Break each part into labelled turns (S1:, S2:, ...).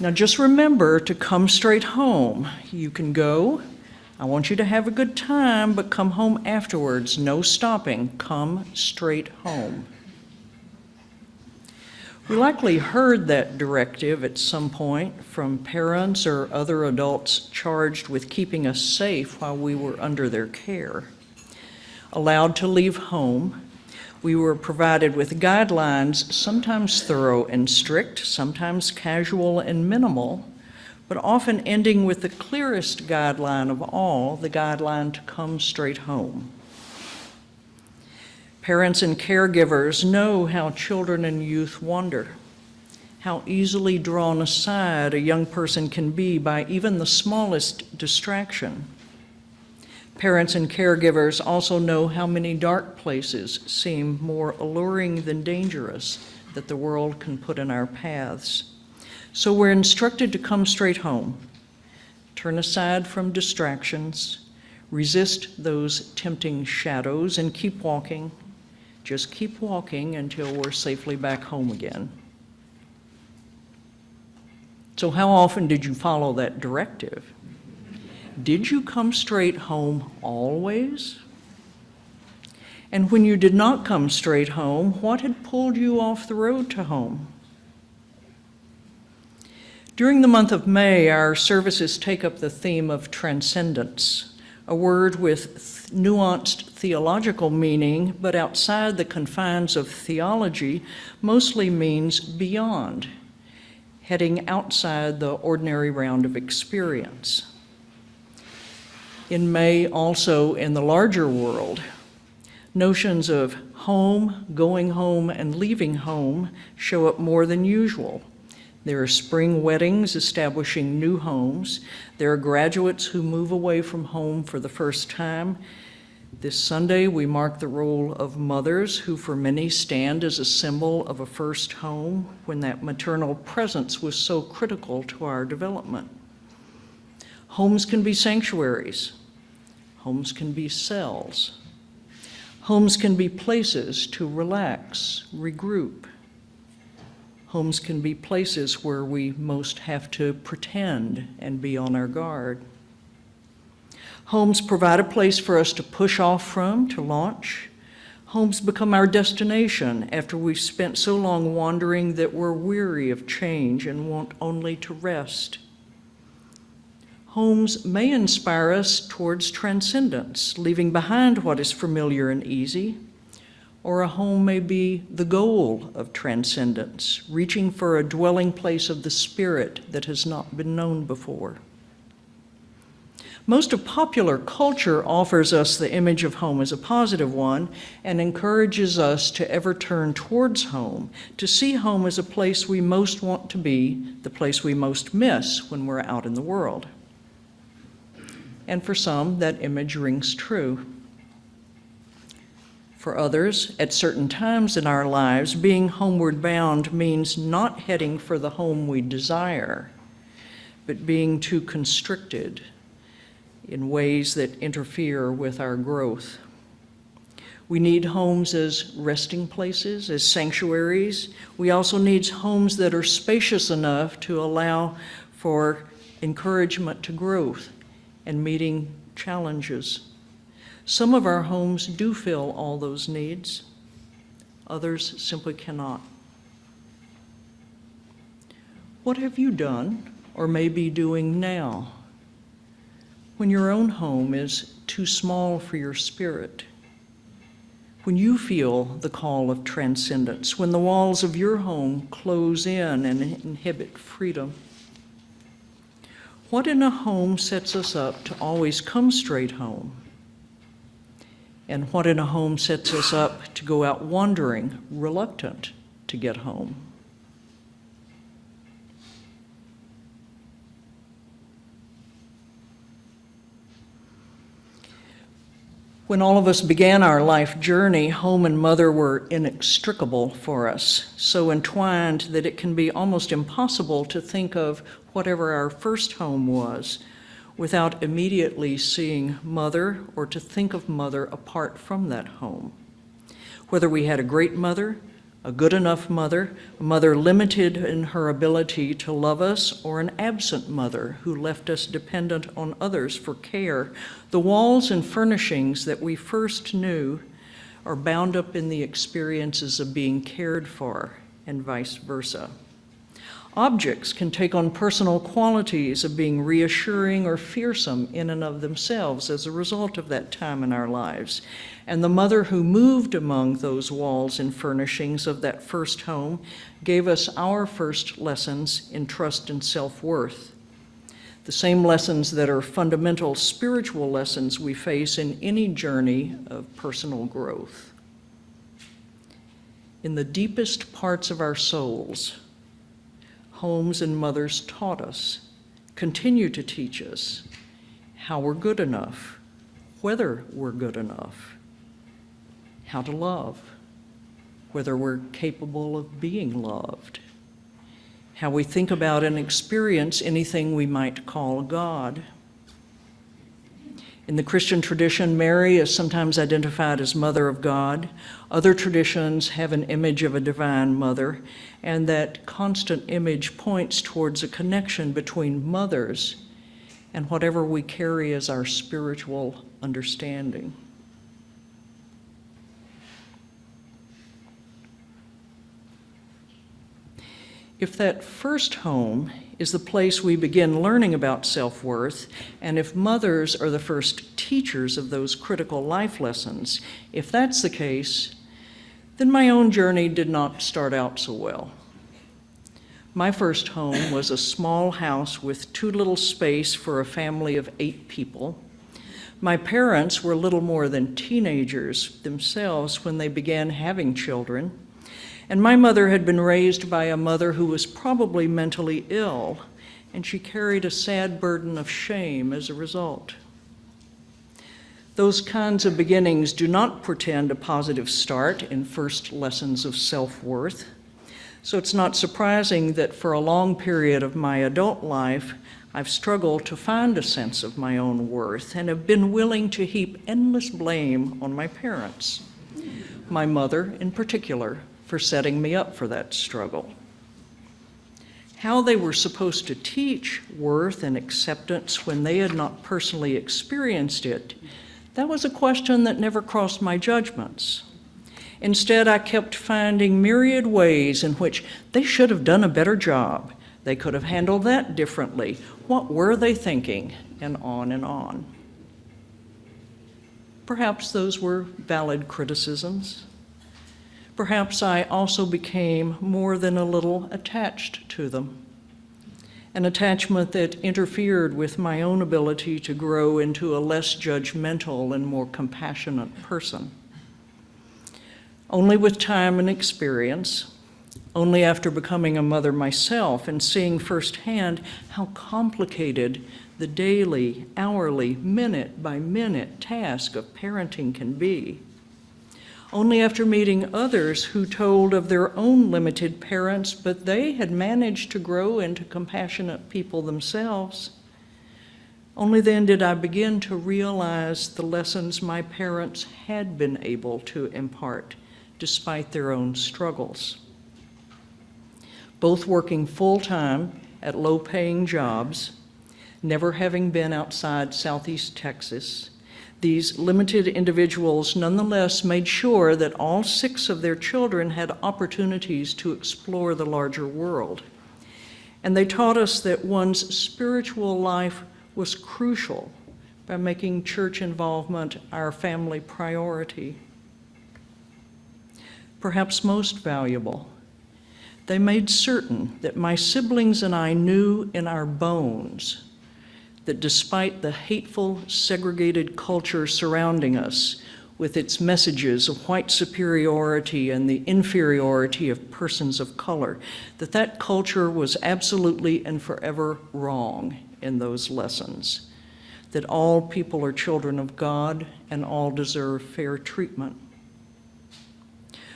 S1: Now just remember to come straight home. You can go. I want you to have a good time, but come home afterwards. No stopping. Come straight home. We likely heard that directive at some point from parents or other adults charged with keeping us safe while we were under their care. Allowed to leave home, we were provided with guidelines, sometimes thorough and strict, sometimes casual and minimal, but often ending with the clearest guideline of all, the guideline to come straight home. Parents and caregivers know how children and youth wander, how easily drawn aside a young person can be by even the smallest distraction. Parents and caregivers also know how many dark places seem more alluring than dangerous that the world can put in our paths. So we're instructed to come straight home, turn aside from distractions, resist those tempting shadows, and keep walking. Just keep walking until we're safely back home again. So how often did you follow that directive? Did you come straight home always? And when you did not come straight home, what had pulled you off the road to home? During the month of May, our services take up the theme of transcendence, a word with nuanced theological meaning, but outside the confines of theology, mostly means beyond, heading outside the ordinary round of experience. In May, also in the larger world, notions of home, going home, and leaving home show up more than usual. There are spring weddings establishing new homes. There are graduates who move away from home for the first time. This Sunday, we mark the role of mothers who for many stand as a symbol of a first home when that maternal presence was so critical to our development. Homes can be sanctuaries. Homes can be cells. Homes can be places to relax, regroup. Homes can be places where we most have to pretend and be on our guard. Homes provide a place for us to push off from, to launch. Homes become our destination after we've spent so long wandering that we're weary of change and want only to rest. Homes may inspire us towards transcendence, leaving behind what is familiar and easy. Or a home may be the goal of transcendence, reaching for a dwelling place of the spirit that has not been known before. Most of popular culture offers us the image of home as a positive one and encourages us to ever turn towards home, to see home as a place we most want to be, the place we most miss when we're out in the world. And for some, that image rings true. For others, at certain times in our lives, being homeward bound means not heading for the home we desire, but being too constricted in ways that interfere with our growth. We need homes as resting places, as sanctuaries. We also need homes that are spacious enough to allow for encouragement to growth and meeting challenges. Some of our homes do fill all those needs. Others simply cannot. What have you done or may be doing now when your own home is too small for your spirit? When you feel the call of transcendence, when the walls of your home close in and inhibit freedom? What in a home sets us up to always come straight home? And what in a home sets us up to go out wandering, reluctant to get home? When all of us began our life journey, home and mother were inextricable for us, so entwined that it can be almost impossible to think of whatever our first home was without immediately seeing mother or to think of mother apart from that home. Whether we had a great mother, A good enough mother, a mother limited in her ability to love us, or an absent mother who left us dependent on others for care. The walls and furnishings that we first knew are bound up in the experiences of being cared for, and vice versa. Objects can take on personal qualities of being reassuring or fearsome in and of themselves as a result of that time in our lives. And the mother who moved among those walls and furnishings of that first home gave us our first lessons in trust and self-worth. The same lessons that are fundamental spiritual lessons we face in any journey of personal growth. In the deepest parts of our souls, homes and mothers taught us, continue to teach us, how we're good enough, whether we're good enough, how to love, whether we're capable of being loved, how we think about and experience anything we might call God. In the Christian tradition, Mary is sometimes identified as Mother of God. Other traditions have an image of a divine mother, and that constant image points towards a connection between mothers and whatever we carry as our spiritual understanding. If that first home is the place we begin learning about self-worth, and if mothers are the first teachers of those critical life lessons, if that's the case, then my own journey did not start out so well. My first home was a small house with too little space for a family of 8 people. My parents were little more than teenagers themselves when they began having children. And my mother had been raised by a mother who was probably mentally ill, and she carried a sad burden of shame as a result. Those kinds of beginnings do not portend a positive start in first lessons of self-worth. So it's not surprising that for a long period of my adult life, I've struggled to find a sense of my own worth and have been willing to heap endless blame on my parents, my mother in particular, for setting me up for that struggle. How they were supposed to teach worth and acceptance when they had not personally experienced it, that was a question that never crossed my judgments. Instead, I kept finding myriad ways in which they should have done a better job. They could have handled that differently. What were they thinking? And on and on. Perhaps those were valid criticisms. Perhaps I also became more than a little attached to them, an attachment that interfered with my own ability to grow into a less judgmental and more compassionate person. Only with time and experience, only after becoming a mother myself and seeing firsthand how complicated the daily, hourly, minute-by-minute task of parenting can be, only after meeting others who told of their own limited parents, but they had managed to grow into compassionate people themselves, only then did I begin to realize the lessons my parents had been able to impart despite their own struggles. Both working full-time at low-paying jobs, never having been outside Southeast Texas, these limited individuals nonetheless made sure that all 6 of their children had opportunities to explore the larger world. And they taught us that one's spiritual life was crucial by making church involvement our family priority. Perhaps most valuable, they made certain that my siblings and I knew in our bones that despite the hateful, segregated culture surrounding us, with its messages of white superiority and the inferiority of persons of color, that culture was absolutely and forever wrong in those lessons, that all people are children of God and all deserve fair treatment.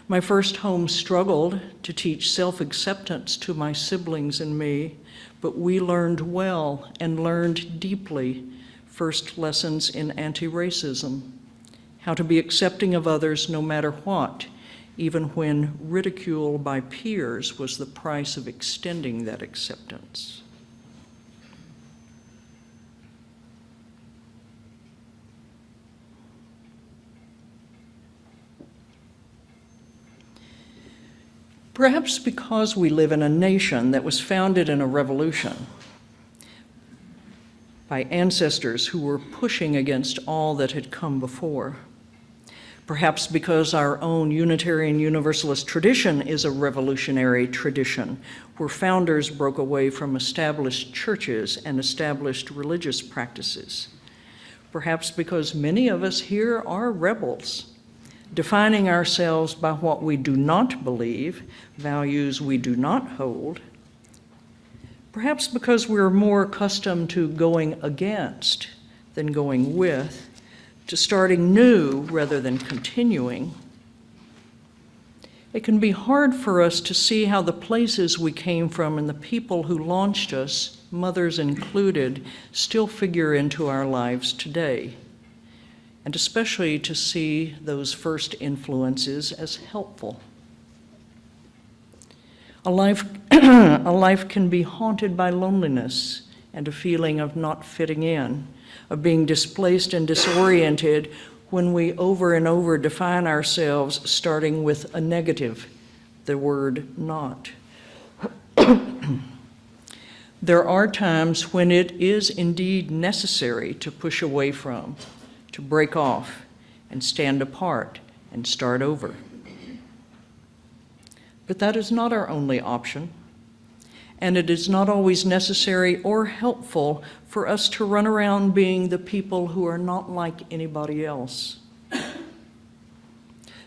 S1: My first home struggled to teach self-acceptance to my siblings and me, but we learned well and learned deeply first lessons in anti-racism, how to be accepting of others no matter what, even when ridicule by peers was the price of extending that acceptance. Perhaps because we live in a nation that was founded in a revolution by ancestors who were pushing against all that had come before. Perhaps because our own Unitarian Universalist tradition is a revolutionary tradition, where founders broke away from established churches and established religious practices. Perhaps because many of us here are rebels, defining ourselves by what we do not believe, values we do not hold. Perhaps because we're more accustomed to going against than going with, to starting new rather than continuing. It can be hard for us to see how the places we came from and the people who launched us, mothers included, still figure into our lives today, and especially to see those first influences as helpful. A life can be haunted by loneliness and a feeling of not fitting in, of being displaced and disoriented when we over and over define ourselves starting with a negative, the word not. There are times when it is indeed necessary to push away from, to break off and stand apart and start over. But that is not our only option, and it is not always necessary or helpful for us to run around being the people who are not like anybody else.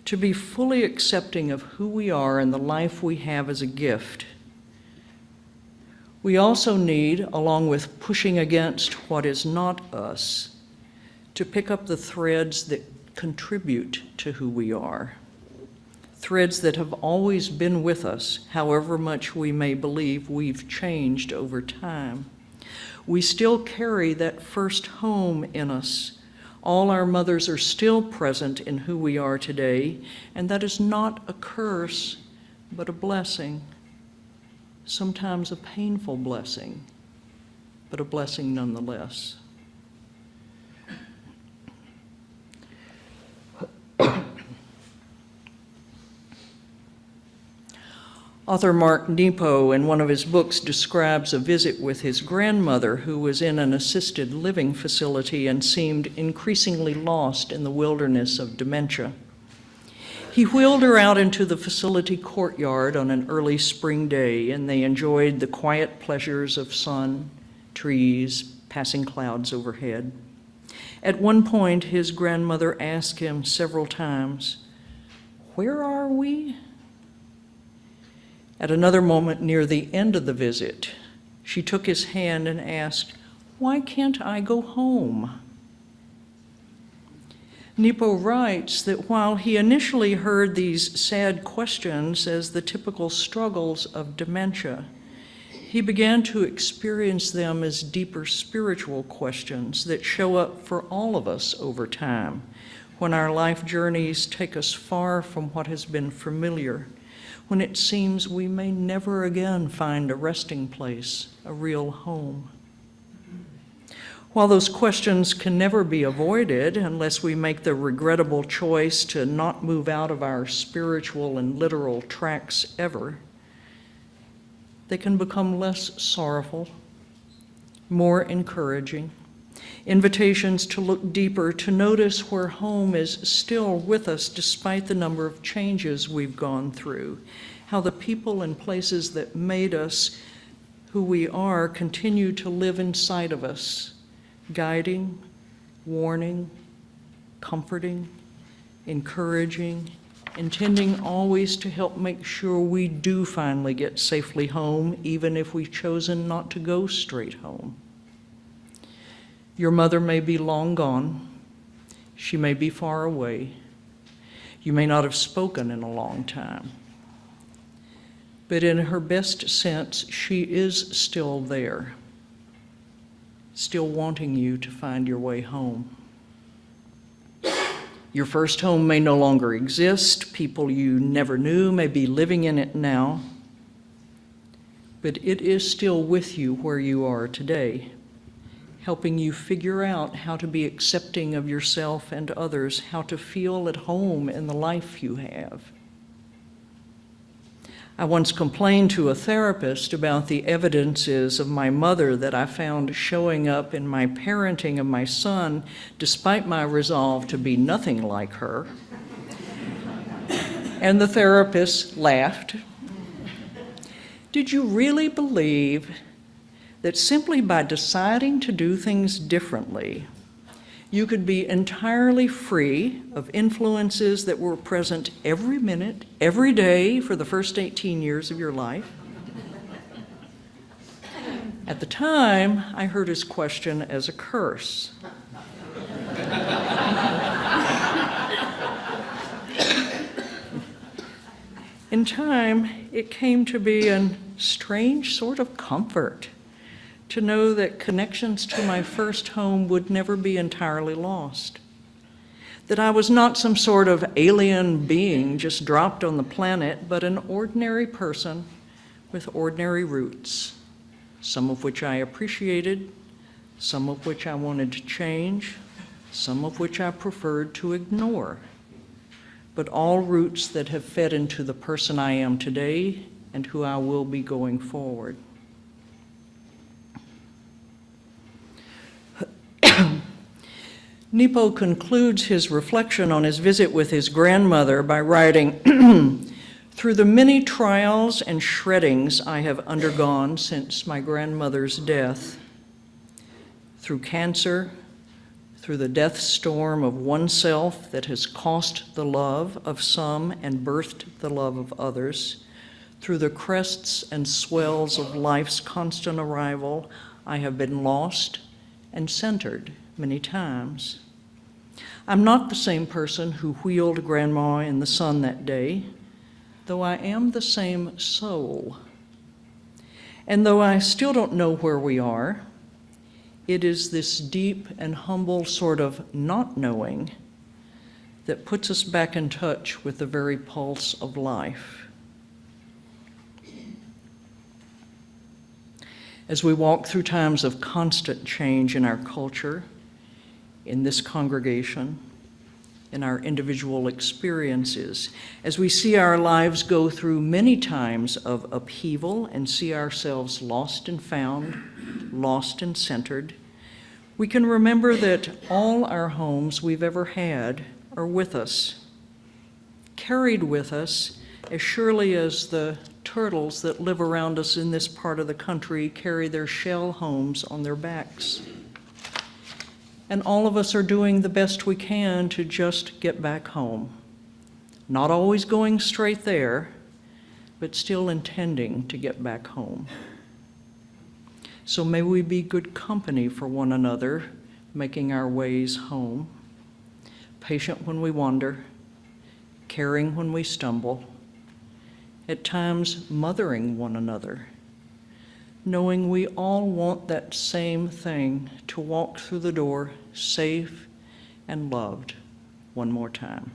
S1: To be fully accepting of who we are and the life we have as a gift. We also need, along with pushing against what is not us, to pick up the threads that contribute to who we are. Threads that have always been with us, however much we may believe we've changed over time. We still carry that first home in us. All our mothers are still present in who we are today, and that is not a curse, but a blessing. Sometimes a painful blessing, but a blessing nonetheless. Author Mark Nepo, in one of his books, describes a visit with his grandmother who was in an assisted living facility and seemed increasingly lost in the wilderness of dementia. He wheeled her out into the facility courtyard on an early spring day, and they enjoyed the quiet pleasures of sun, trees, passing clouds overhead. At one point, his grandmother asked him several times, "Where are we?" At another moment near the end of the visit, she took his hand and asked, "Why can't I go home?" Nepo writes that while he initially heard these sad questions as the typical struggles of dementia, he began to experience them as deeper spiritual questions that show up for all of us over time, when our life journeys take us far from what has been familiar, when it seems we may never again find a resting place, a real home. While those questions can never be avoided unless we make the regrettable choice to not move out of our spiritual and literal tracks ever, they can become less sorrowful, more encouraging, invitations to look deeper, to notice where home is still with us despite the number of changes we've gone through, how the people and places that made us who we are continue to live inside of us, guiding, warning, comforting, encouraging, intending always to help make sure we do finally get safely home, even if we've chosen not to go straight home. Your mother may be long gone. She may be far away. You may not have spoken in a long time. But in her best sense, she is still there, still wanting you to find your way home. Your first home may no longer exist. People you never knew may be living in it now. But it is still with you where you are today, helping you figure out how to be accepting of yourself and others, how to feel at home in the life you have. I once complained to a therapist about the evidences of my mother that I found showing up in my parenting of my son, despite my resolve to be nothing like her. And the therapist laughed. Did you really believe that simply by deciding to do things differently, you could be entirely free of influences that were present every minute, every day for the first 18 years of your life? At the time, I heard his question as a curse. In time, it came to be a strange sort of comfort to know that connections to my first home would never be entirely lost, that I was not some sort of alien being just dropped on the planet, but an ordinary person with ordinary roots, some of which I appreciated, some of which I wanted to change, some of which I preferred to ignore, but all roots that have fed into the person I am today and who I will be going forward. Nepo concludes his reflection on his visit with his grandmother by writing, "Through the many trials and shreddings I have undergone since my grandmother's death, through cancer, through the death storm of oneself that has cost the love of some and birthed the love of others, through the crests and swells of life's constant arrival, I have been lost and centered many times. I'm not the same person who wheeled Grandma in the sun that day, though I am the same soul. And though I still don't know where we are, it is this deep and humble sort of not knowing that puts us back in touch with the very pulse of life." As we walk through times of constant change in our culture, in this congregation, in our individual experiences, as we see our lives go through many times of upheaval and see ourselves lost and found, lost and centered, we can remember that all our homes we've ever had are with us, carried with us as surely as the turtles that live around us in this part of the country carry their shell homes on their backs. And all of us are doing the best we can to just get back home. Not always going straight there, but still intending to get back home. So may we be good company for one another, making our ways home, patient when we wander, caring when we stumble, at times mothering one another, knowing we all want that same thing, to walk through the door safe and loved one more time.